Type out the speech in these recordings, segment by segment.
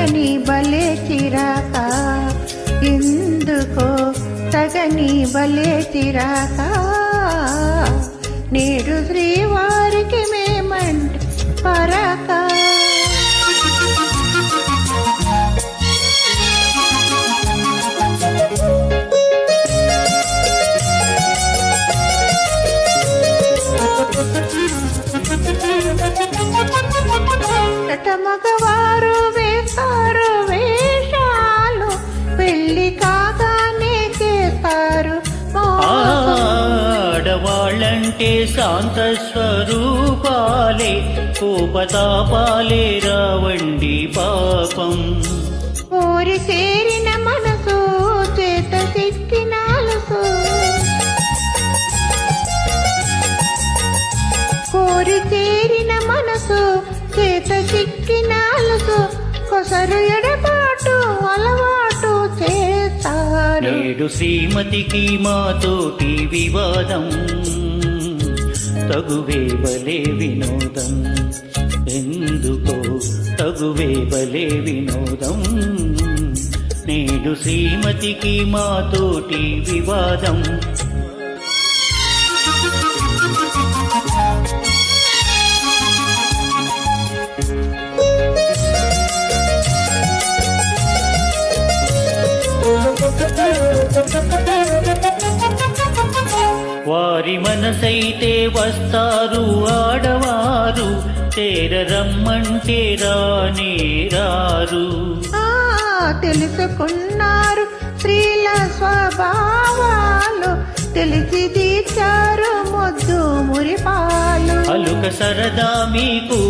తగని బలే చిరాక, ఎందుకో తగని బలే చిరాక. నేడు శ్రీవారికి మేమంటే పరాక. మగవారు వేస్తారు వేషాలు, పెళ్లి కాగానే చేస్తారు. ఆడవాళ్ళంటే శాంత స్వరూపాలే, కోపతాపాలే రావండి పాపం. కోరి చేరిన మనసు చేత సిక్కినాలుసు, కోరి చేరిన మనసు చేత చిక్కినాలుసు. కొసరు ఎడబాటు అలవాటు చేస్తారు. నేడు శ్రీమతికి మాతోటి వివాదం, తగువే బలే వినోదం. ఎందుకో తగువే బలే వినోదం. నేడు శ్రీమతికి మాతోటి వివాదం. వారి మనసైతే వస్తారు ఆడవారు, చేరరమ్మంటే రానే రారు. తెలుసుకున్నారు స్త్రీల స్వభావాలు, తెలిసి తీర్చారు మొద్దు మురిపాలు. అలుక సరదా మీకు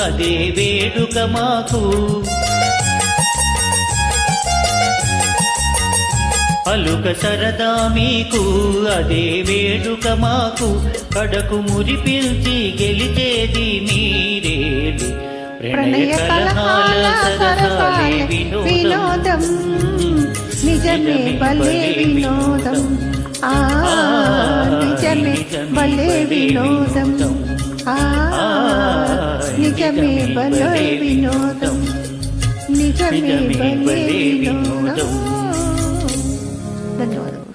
అదే వేడుక మాకు, అలుక సరదా మీకు అదే వేడుక మాకు. కడకు మురి పిల్చి గెలిచేది మీరేలు, ప్రణయ కలహాల సరసాలే వినోదం. నిజమే భలే వినోదం, నిజమే భలే వినోదం, నిజమే భలే వినోదం, నిజమే భలే వినోదం. ధన్యవాదాలు.